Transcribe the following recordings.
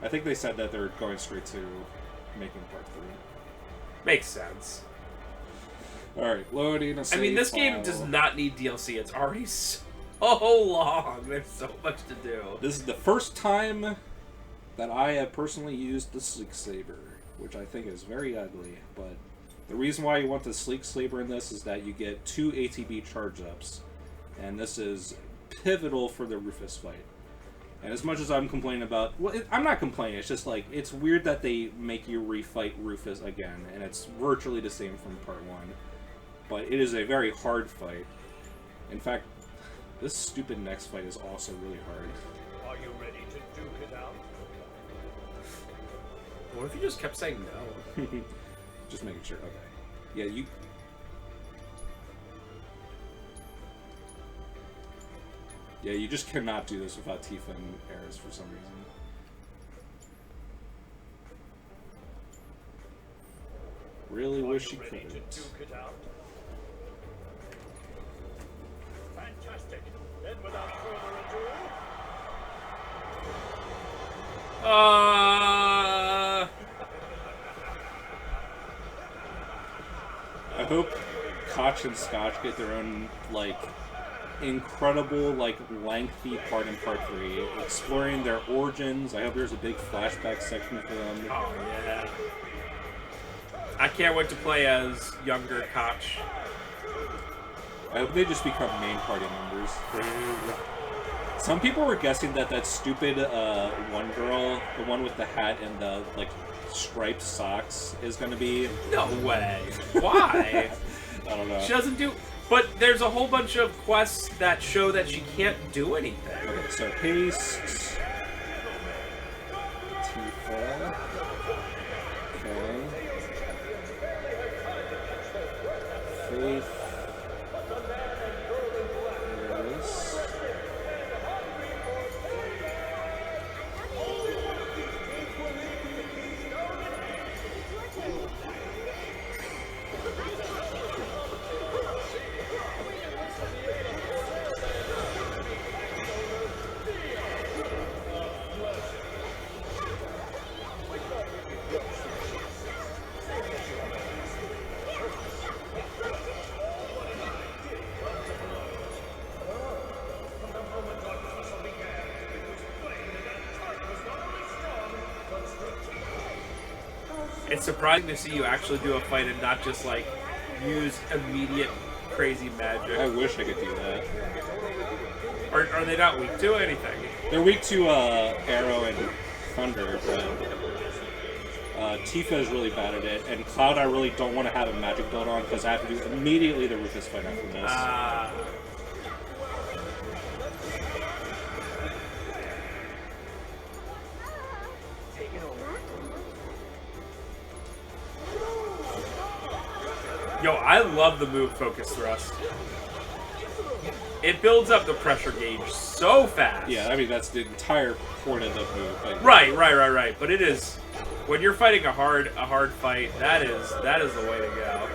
I think they said that they're going straight to making part 3. Makes sense. Alright, loading a save I mean, this file. game does not need DLC. It's already so long. There's so much to do. This is the first time that I have personally used the Sleek Saber, which I think is very ugly, but the reason why you want the Sleek Saber in this is that you get 2 ATB charge-ups, and this is pivotal for the Rufus fight. And as much as I'm complaining about... Well, I'm not complaining, it's just like, it's weird that they make you refight Rufus again, and it's virtually the same from part 1. But it is a very hard fight. In fact, this stupid next fight is also really hard. Are you ready to duke it out? What if you just kept saying no? Just making sure. Okay. Yeah, you... Yeah, you just cannot do this without Tifa and Ares for some reason. Really wish you could. Ready to duke it out? Fantastic. Then without further ado... I hope Koch and Scotch get their own, like, incredible, like, lengthy part in part 3, exploring their origins. I hope there's a big flashback section for them. Oh, yeah. I can't wait to play as younger Koch. I hope they just become main party members. Some people were guessing that that stupid one girl, the one with the hat and the, like, striped socks, is going to be... No way. Why? I don't know. She doesn't do... But there's a whole bunch of quests that show that she can't do anything. Okay, so paste. Tifa. Okay. Faith. Yes. It's surprising to see you actually do a fight and not just, like, use immediate crazy magic. I wish I could do that. Are they not weak to anything? They're weak to Arrow and Thunder, but Tifa is really bad at it, and Cloud I really don't want to have a magic build on because I have to do immediately the Rufus fight after this. Yo, I love the move Focus Thrust. It builds up the pressure gauge so fast. Yeah, I mean, that's the entire point of the move. But Right. But it is... When you're fighting a hard fight, that is the way to go.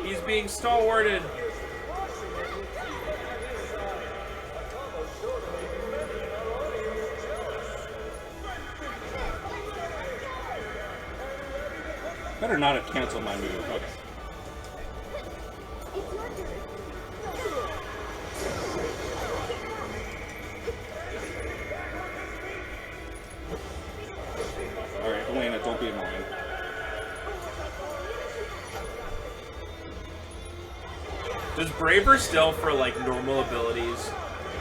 He's being stalwarted. Better not have canceled my move. Okay. Alright, Elena, don't be annoying. Does Braver still, for like normal abilities,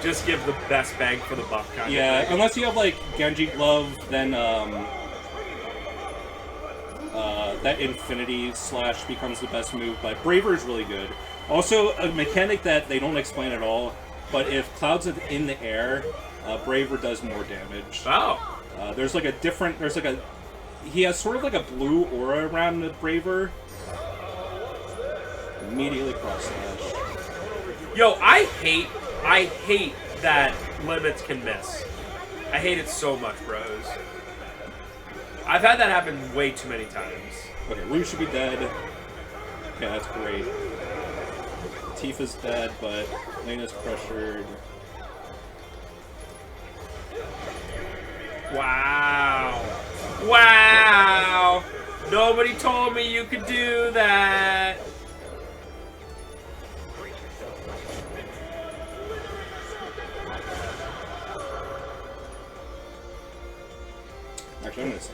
just give the best bang for the buck kind of thing? Unless you have like Genji Glove, then that Infinity Slash becomes the best move, but Braver is really good. Also, a mechanic that they don't explain at all, but if Cloud's in the air, Braver does more damage. Oh. He has sort of like a blue aura around the Braver. Immediately cross slash. Yo, I hate that limits can miss. I hate it so much, bros. I've had that happen way too many times. Okay, Rue should be dead. Okay, that's great. Tifa's dead, but Lena's pressured. Wow. Wow. Nobody told me you could do that. Actually, I'm gonna say.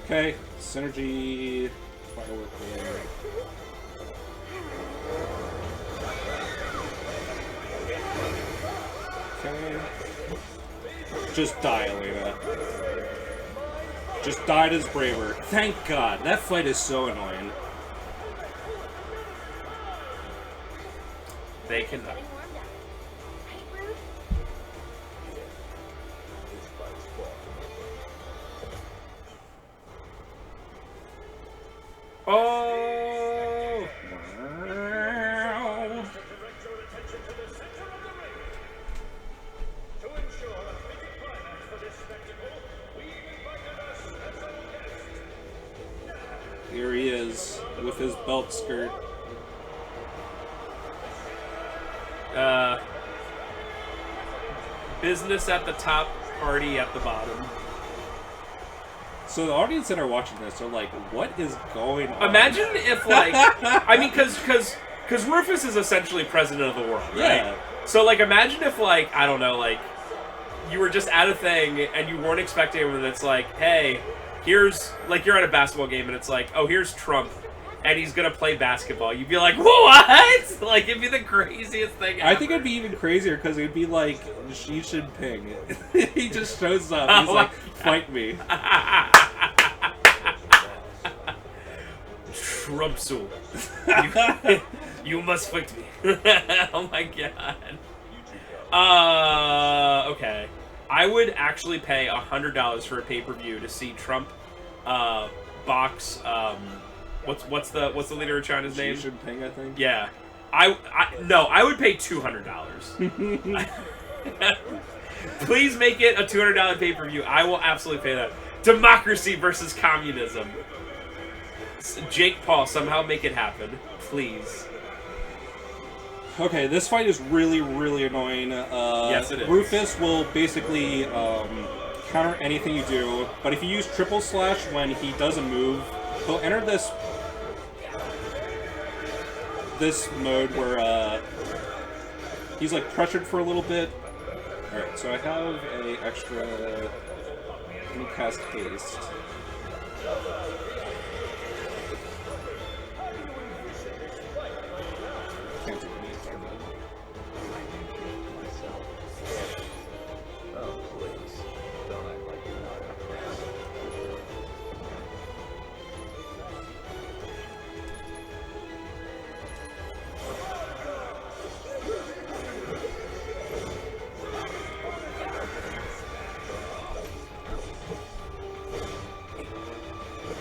Okay, synergy, firework there. Okay. Just die, Elena. Just died as braver. Thank God. That fight is so annoying. They can. Oh! Here he is, with his belt skirt. Business at the top, party at the bottom. So the audience that are watching this are like, what is going on? Imagine if, like, I mean, because Rufus is essentially president of the world, right? Yeah. So, like, imagine if, like, I don't know, like, you were just at a thing and you weren't expecting him, and it's like, hey, here's, like, you're at a basketball game and it's like, oh, here's Trump, and he's gonna play basketball. You'd be like, what? Like, it'd be the craziest thing ever. I think it'd be even crazier because it'd be like Xi Jinping. He just shows up. He's like, fight me. Trumpsul. You must fight me. Oh my god. Okay. I would actually pay $100 for a pay-per-view to see Trump box what's the leader of China's name? Xi Jinping, I think. Yeah. I would pay $200. Please make it a $200 pay-per-view. I will absolutely pay that. Democracy versus communism. Jake Paul, somehow make it happen. Please. Okay, this fight is really, really annoying. Yes, it is. Rufus will basically counter anything you do, but if you use triple slash when he does a move, he'll enter this mode where he's like pressured for a little bit. Alright, so I have a extra cast haste. Can't do anything.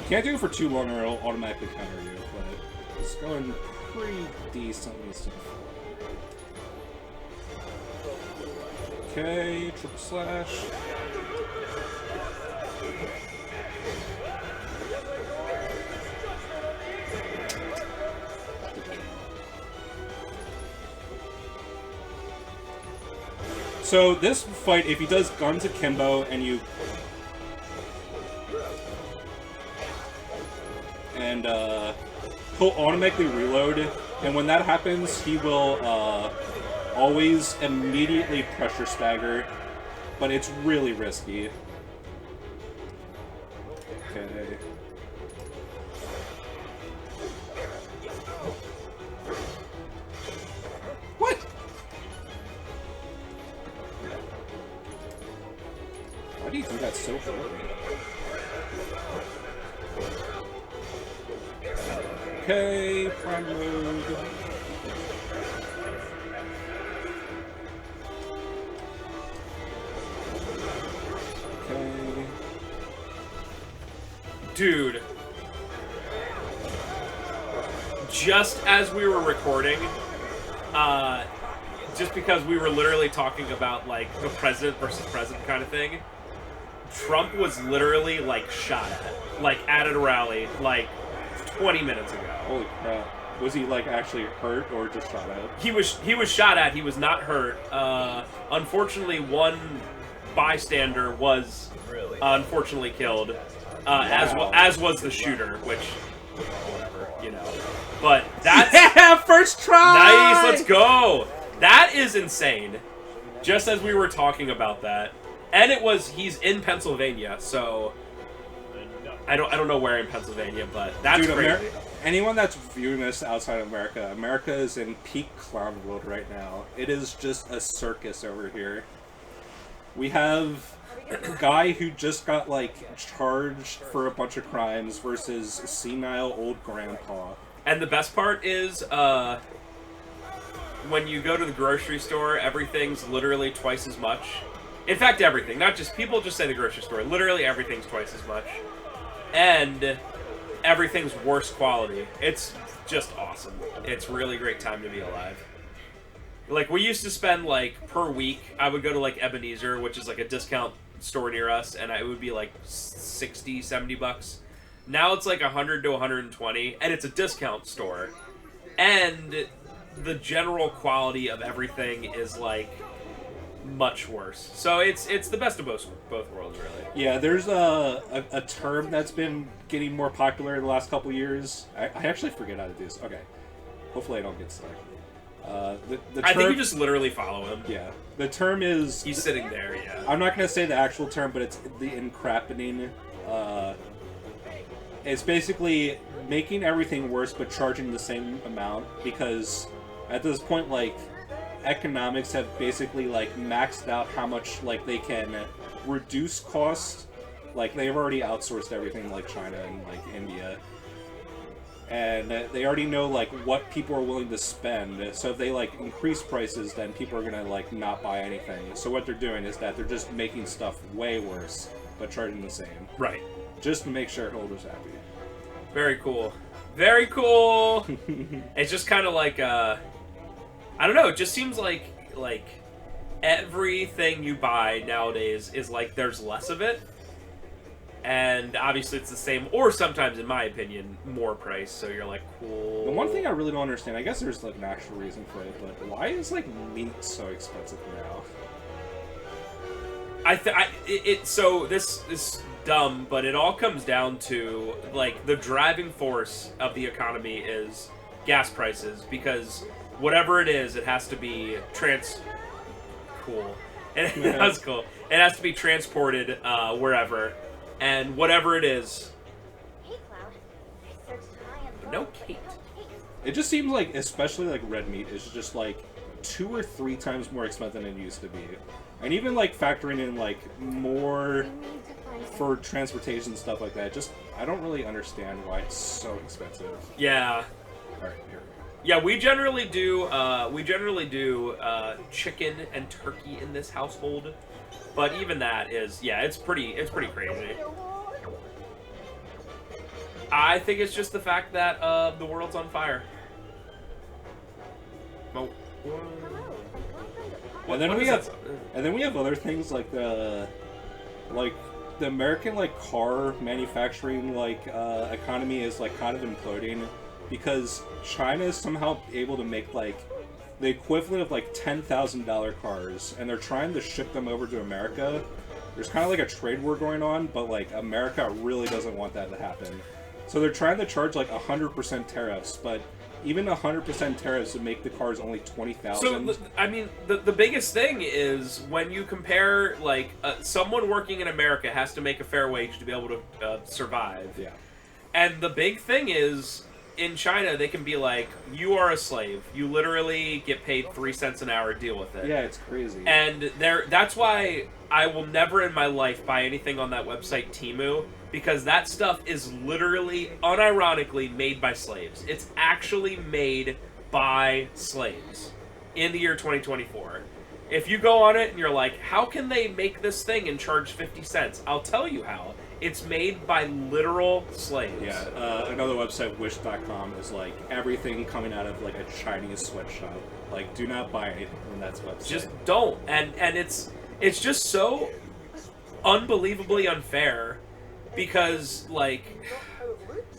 Can't do it for too long or it'll automatically counter you, but it's going pretty decently so far. Okay, triple slash. So this fight, if he does guns akimbo and you he'll automatically reload, and when that happens, he will always immediately pressure stagger, but it's really risky. Okay. What? Why do you do that so early? Okay, prime mode. Okay. Dude. Just as we were recording, just because we were literally talking about, like, the president versus president kind of thing, Trump was literally like shot at, like at a rally, like 20 minutes ago. Holy crap! Was he like actually hurt or just shot at? He was shot at. He was not hurt. Unfortunately, one bystander was unfortunately killed, as was the shooter, which whatever, you know. But that's yeah, first try. nice. Let's go. That is insane. Just as we were talking about that, and he's in Pennsylvania, so I don't know where in Pennsylvania, but that's Dude, crazy. Anyone that's viewing this outside of America, America is in peak clown world right now. It is just a circus over here. We have a guy who just got like charged for a bunch of crimes versus senile old grandpa. And the best part is, when you go to the grocery store, everything's literally twice as much. In fact, everything. Not just... People just say the grocery store. Literally everything's twice as much. And everything's worse quality. It's just awesome. It's really great time to be alive. Like, we used to spend, like, per week, I would go to, like, Ebenezer, which is, like, a discount store near us, and it would be, like, 60, 70 bucks. Now it's, like, 100 to 120, and it's a discount store. And the general quality of everything is, like, much worse. So it's the best of both worlds, really. Yeah, there's a term that's been getting more popular in the last couple years. I actually forget how to do this. Okay. Hopefully I don't get stuck. The term, I think you just literally follow him. Yeah. The term is... He's sitting there, yeah. I'm not going to say the actual term, but it's the encrappening. It's basically making everything worse but charging the same amount, because at this point, like, economics have basically, like, maxed out how much, like, they can reduce cost. Like, they've already outsourced everything, like China and, like, India. And they already know, like, what people are willing to spend. So if they, like, increase prices, then people are gonna, like, not buy anything. So what they're doing is that they're just making stuff way worse, but charging the same. Right. Just to make shareholders happy. Very cool. Very cool! It's just kind of like, I don't know, it just seems like everything you buy nowadays is like there's less of it. And obviously it's the same, or sometimes, in my opinion, more price, so you're like, cool. The one thing I really don't understand, I guess there's, like, an actual reason for it, but why is, like, meat so expensive now? So this is dumb, but it all comes down to, like, the driving force of the economy is gas prices, because whatever it is, it has to be cool. That's cool. It has to be transported wherever, and whatever it is. Hey, Cloud. I searched high and No low, but Kate. no Kate. It just seems like, especially, like, red meat is just, like, 2 or 3 times more expensive than it used to be. And even, like, factoring in, like, more We need to find for transportation and stuff like that, just, I don't really understand why it's so expensive. Yeah. Alright, here we go. Yeah, we generally do chicken and turkey in this household, but even that is, yeah, it's pretty crazy. I think it's just the fact that the world's on fire. Oh. And then What we is have, that? and then we have other things like the American, like, car manufacturing, like, economy is, like, kind of imploding because China is somehow able to make, like, the equivalent of, like, $10,000 cars, and they're trying to ship them over to America. There's kind of like a trade war going on, but, like, America really doesn't want that to happen. So they're trying to charge, like, 100% tariffs, but even 100% tariffs would make the cars only 20,000. So, I mean, the biggest thing is when you compare, like, someone working in America has to make a fair wage to be able to survive. Yeah. And the big thing is, in China, they can be like, you are a slave. You literally get paid 3 cents an hour, deal with it. Yeah, it's crazy. And that's why I will never in my life buy anything on that website, Temu, because that stuff is literally, unironically, made by slaves. It's actually made by slaves in the year 2024. If you go on it and you're like, how can they make this thing and charge 50 cents? I'll tell you how. It's made by literal slaves. Yeah, another website, wish.com, is like everything coming out of like a Chinese sweatshop. Like, do not buy anything from that website. Just don't. And it's just so unbelievably unfair because, like,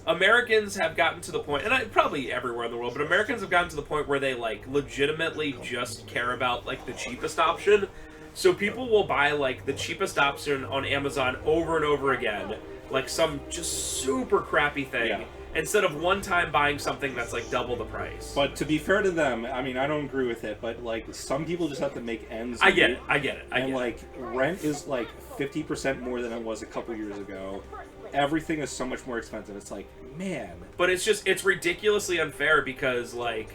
Americans have gotten to the point, and probably everywhere in the world, but Americans have gotten to the point where they, like, legitimately just care about, like, the cheapest option. So people will buy, like, the cheapest option on Amazon over and over again, like some just super crappy thing, Yeah. instead of one time buying something that's, like, double the price. But to be fair to them, I mean, I don't agree with it, but, like, some people just have to make ends I get meet. it. I get it. And, like, rent is, like, 50% more than it was a couple years ago. Everything is so much more expensive. It's like, man. But it's ridiculously unfair because, like,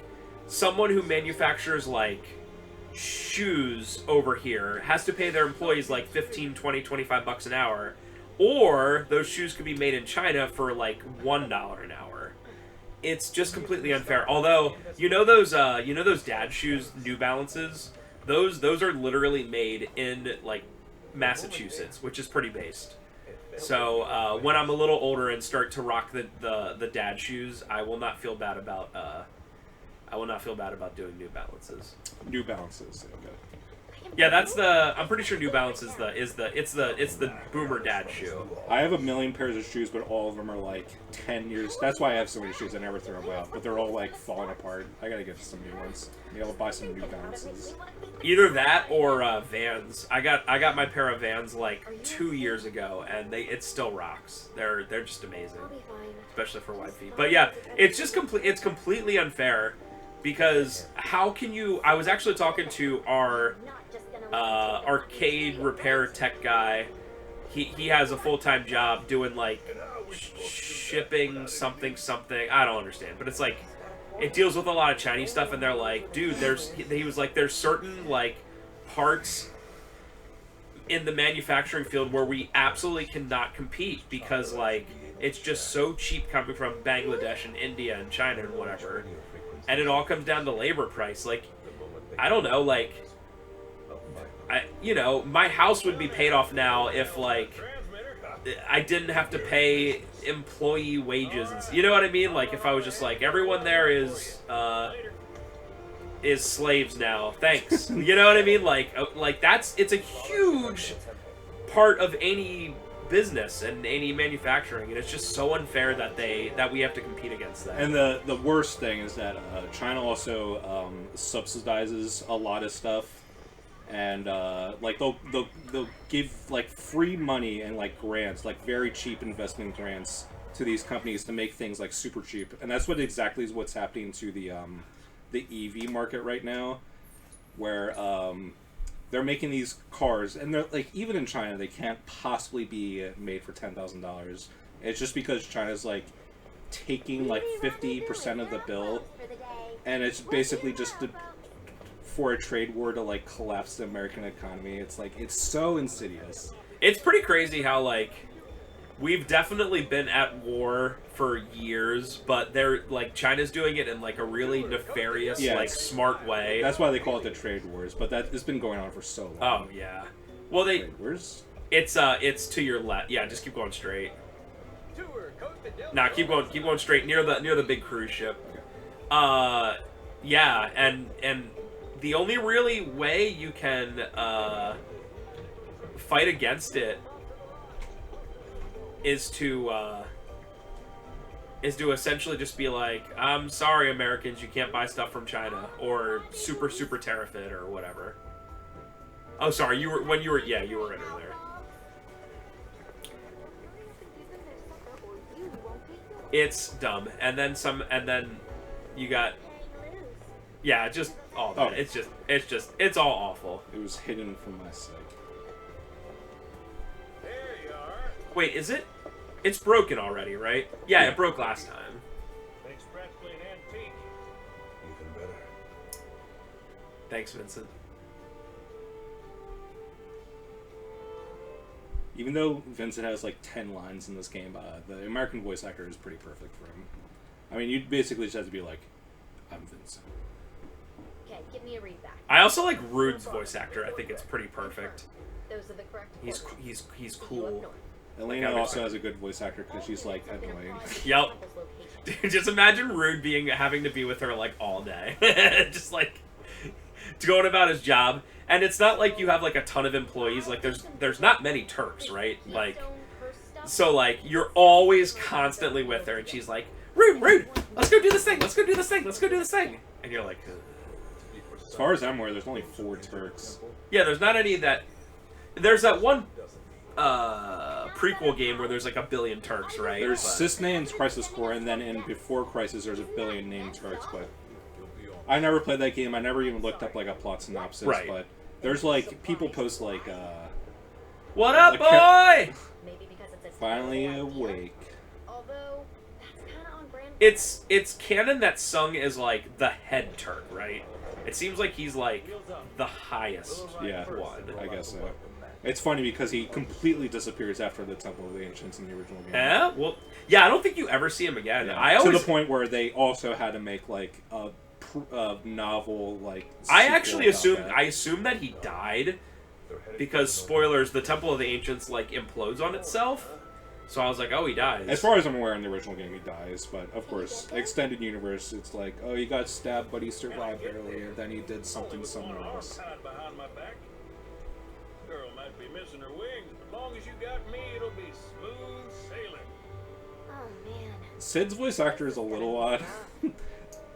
someone who manufactures, like, shoes over here has to pay their employees, like, 15, 20, 25 bucks an hour. Or those shoes could be made in China for, like, $1 an hour. It's just completely unfair. Although, you know those dad shoes, New Balances? Those are literally made in, like, Massachusetts, which is pretty based. So when I'm a little older and start to rock the dad shoes, I will not feel bad about doing New Balances. New Balances. Okay. Yeah, that's the. I'm pretty sure New Balance is the boomer dad shoe. I have a million pairs of shoes, but all of them are like 10 years. That's why I have so many shoes. I never throw them out, but they're all like falling apart. I gotta get some new ones. Maybe I'll buy some New Balances. Either that or Vans. I got my pair of Vans like 2 years ago, and it still rocks. They're just amazing, especially for wide feet. But yeah, it's just it's completely unfair because how can you? I was actually talking to our arcade repair tech guy. He has a full-time job doing like shipping something. I don't understand, but it's like it deals with a lot of Chinese stuff, and they're like, dude, he was like, there's certain like parts in the manufacturing field where we absolutely cannot compete because like it's just so cheap coming from Bangladesh and India and China and whatever, and it all comes down to labor price. Like, I don't know, like, my house would be paid off now if, like, I didn't have to pay employee wages. And, you know what I mean? Like, if I was just like, everyone there is slaves now. Thanks. You know what I mean? Like it's a huge part of any business and any manufacturing, and it's just so unfair that we have to compete against that. And the worst thing is that China also subsidizes a lot of stuff. And like they'll give like free money and like grants, like very cheap investment grants to these companies to make things like super cheap, and that's what's happening to the EV market right now, where they're making these cars, and they're like, even in China they can't possibly be made for $10,000. It's just because China's like taking like 50% of the bill, and it's basically just for a trade war to like collapse the American economy. It's like, it's so insidious. It's pretty crazy how like we've definitely been at war for years, but they're like, China's doing it in like a really nefarious, like smart way. That's why they call it the trade wars, but it's been going on for so long. Oh yeah. Well, trade wars? It's to your left. Yeah, just keep going straight. Nah, keep going straight near the big cruise ship. Yeah, and the only really way you can fight against it is to essentially just be like, I'm sorry, Americans, you can't buy stuff from China, or super tariff it or whatever. Oh, sorry, you were in there. It's dumb, and then you got, yeah, just all that. It's all awful. It was hidden from my sight. There you are. Wait, is it? It's broken already, right? Yeah, it broke last time. Makes practically an antique. Even better. Thanks, Vincent. Even though Vincent has like 10 lines in this game, the American voice actor is pretty perfect for him. I mean, you basically just have to be like, I'm Vincent. Okay, give me a read back. I also like Rude's voice actor. I think it's pretty perfect. Those are the correct He's coordinates. he's See you up cool. north. Elena also has a good voice actor because she's like annoying. Yep. Dude, just imagine Rude having to be with her like all day. Just like going about his job. And it's not like you have like a ton of employees. Like there's not many Turks, right? Like, so like you're always constantly with her, and she's like, rude, let's go do this thing, let's go do this thing, and you're like, ugh. As far as I'm aware, there's only 4 Turks. Yeah, there's not any that. There's that one prequel game where there's like a billion Turks, right? There's Cisnean's Crisis Core, and then in Before Crisis, there's a billion named Turks, but I never played that game. I never even looked up like a plot synopsis, right. But there's like people post like what up, boy? Maybe because it's a finally awake. Although that's kind of on brand. It's canon that Sung is like the head Turk, right? It seems like he's like the highest one. I guess so. It's funny because he completely disappears after the Temple of the Ancients in the original game. Yeah, well, yeah, I don't think you ever see him again. Yeah. To the point where they also had to make like a novel like. I actually assumed that. that he died because spoilers: the Temple of the Ancients like implodes on itself. So I was like, oh, he dies. As far as I'm aware, in the original game, he dies. But of course, extended universe, it's like, oh, he got stabbed, but he survived barely, and then he did something somewhere else. Behind my back. Girl might be missing her wings, but as long as you got me, it'll be smooth sailing. Oh man. Sid's voice actor is a little odd.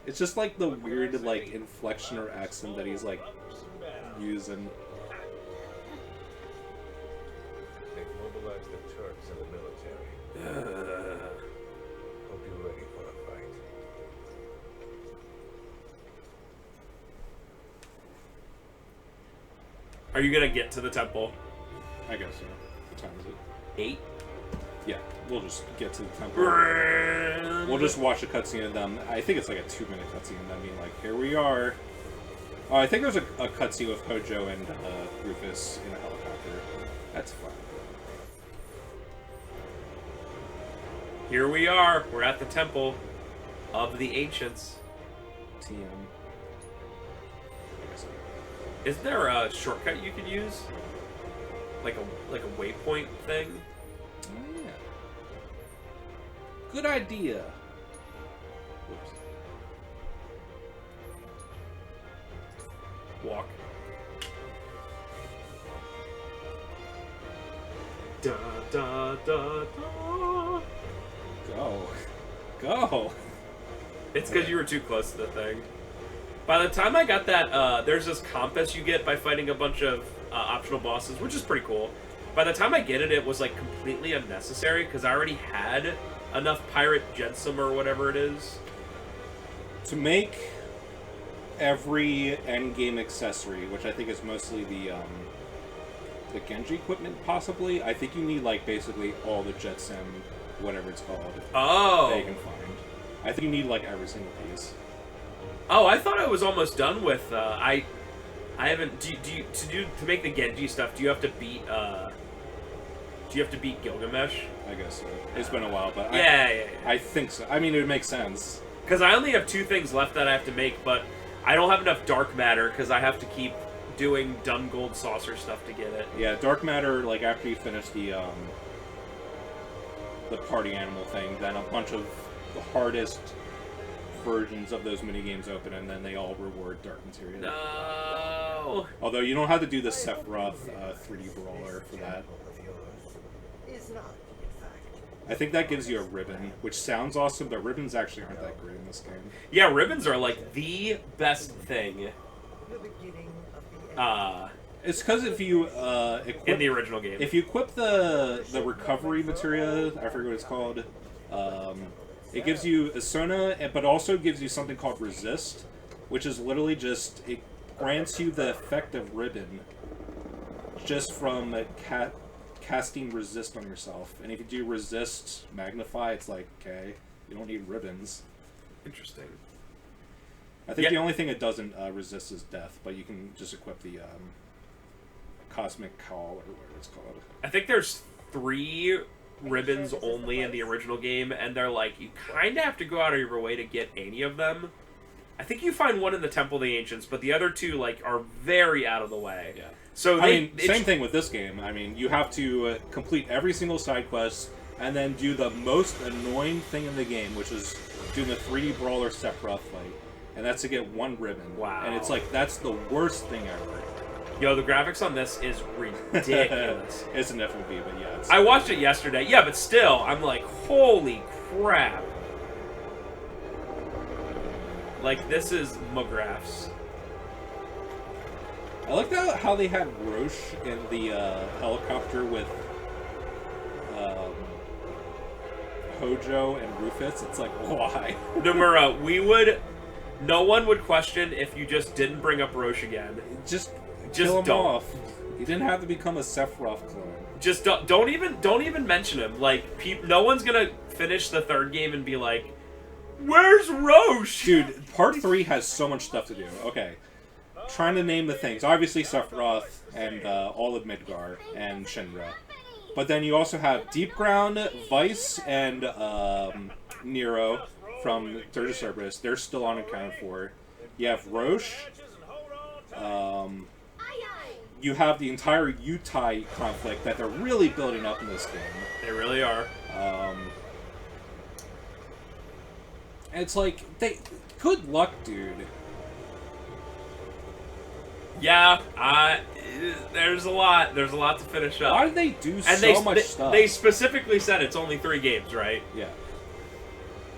It's just like the weird like inflection or accent that he's like using. They've mobilized the Turks and the military. Hope you're ready for the fight. Are you gonna get to the temple? I guess so. What time is it? 8. Yeah, we'll just get to the temple. We'll just watch a cutscene of them. I think it's like a 2-minute cutscene of them being like, here we are. I think there's a cutscene with Hojo and Rufus in a helicopter. That's fun. Here we are. We're at the temple of the ancients. TM. Is there a shortcut you could use? Like a waypoint thing? Oh, yeah. Good idea. Whoops. Walk. Da da da da. Go. It's because you were too close to the thing. By the time I got that, there's this compass you get by fighting a bunch of optional bosses, which is pretty cool. By the time I get it, it was like completely unnecessary because I already had enough pirate jetsam or whatever it is. To make every endgame accessory, which I think is mostly the Genji equipment, possibly, I think you need like basically all the jetsam, whatever it's called, that you can find. I think you need like every single piece. Oh, I thought I was almost done with. I haven't. Do you to make the Genji stuff? Do you have to beat? Do you have to beat Gilgamesh? I guess so. It's been a while, but Yeah. I think so. I mean, it would make sense. Because I only have 2 things left that I have to make, but I don't have enough dark matter because I have to keep doing dumb gold saucer stuff to get it. Yeah, dark matter. Like after you finish the party animal thing, then a bunch of the hardest versions of those minigames open, and then they all reward dark material. No. Although you don't have to do the Sephiroth 3D brawler for that. I think that gives you a ribbon, which sounds awesome, but ribbons actually aren't that great in this game. Yeah, ribbons are like the best thing. It's because if you In the original game. if you equip the recovery material, I forget what it's called. It gives you Asuna, but also gives you something called Resist, which is literally just, it grants you the effect of ribbon just from casting Resist on yourself. And if you do Resist Magnify, it's like, okay, you don't need ribbons. Interesting. I think the only thing it doesn't resist is death, but you can just equip the Cosmic Call, or whatever it's called. I think there's 3 ribbons only in the original game, and they're like, you kind of have to go out of your way to get any of them. I think you find one in the Temple of the Ancients, but the other 2 like are very out of the way. Yeah. So same thing with this game. I mean, you have to complete every single side quest, and then do the most annoying thing in the game, which is doing the 3D brawler Sephiroth fight. and that's to get 1 ribbon. Wow. And it's like, that's the worst thing ever. Yo, the graphics on this is ridiculous. It's an FMV, but yeah. It's I watched it yesterday. Yeah, but still, I'm like, holy crap. Like, this is McGraths. I like how they had Roche in the helicopter with Hojo and Rufus. It's like, why? Nomura, no one would question if you just didn't bring up Roche again. Just kill him don't. off. He didn't have to become a Sephiroth clone. Just don't even mention him. Like, no one's gonna finish the 3rd game and be like, "Where's Roche?" Dude, part 3 has so much stuff to do. Okay, trying to name the things. Obviously Sephiroth and all of Midgar and Shinra. But then you also have Deep Ground, Vice, and Nero from Dirge of Cerberus. They're still unaccounted for. You have Roche. You have the entire Yutai conflict that they're really building up in this game. They really are. And it's like, good luck, dude. Yeah, there's a lot to finish up. Why do they do and so much stuff? They specifically said it's only 3 games, right? Yeah.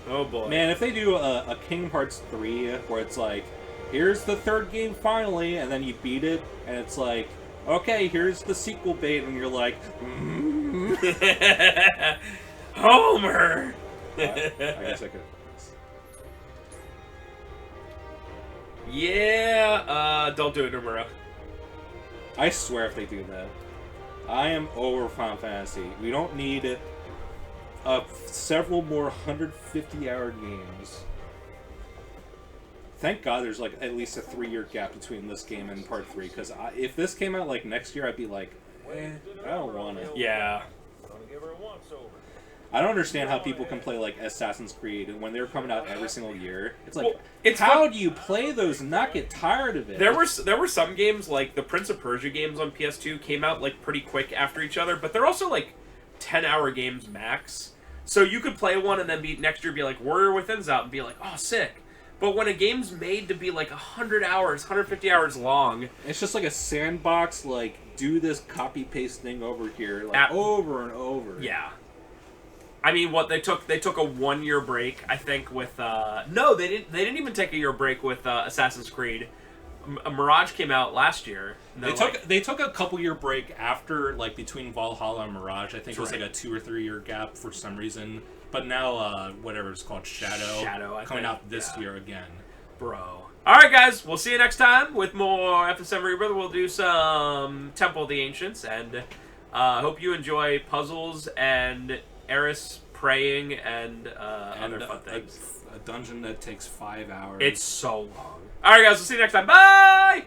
Oh boy. Man, if they do a Kingdom Hearts 3 where it's like, here's the 3rd game finally, and then you beat it, and it's like, okay, here's the sequel bait, and you're like, Homer! I guess I could. Yeah, don't do it, Nomura. I swear if they do that. I am over Final Fantasy. We don't need several more 150-hour games. Thank God there's like at least a 3-year gap between this game and part 3, because if this came out like next year, I'd be like, I don't want it. Yeah. Gonna give her a once-over. I don't understand how people can play like Assassin's Creed when they're coming out every single year. It's like, Well, how do you play those and not get tired of it? There were some games, like the Prince of Persia games on PS2 came out like pretty quick after each other, but they're also like 10-hour games max. So you could play one and then next year be like, Warrior Within's out, and be like, oh, sick. But when a game's made to be like 100 hours, 150 hours long... It's just like a sandbox, like, do this copy-paste thing over here, like, over and over. Yeah. I mean, what they took a 1-year break, I think, with no, they didn't even take a year break with Assassin's Creed. Mirage came out last year. They took a couple-year break after, like, between Valhalla and Mirage. I think it was like a 2 or 3 year gap for some reason. But now, whatever it's called, Shadow coming out this year again. Bro. Alright, guys, we'll see you next time with more FF7 Rebirth. We'll do some Temple of the Ancients, and hope you enjoy puzzles and Eris praying and other fun things. A dungeon that takes 5 hours. It's so long. Alright, guys, we'll see you next time. Bye!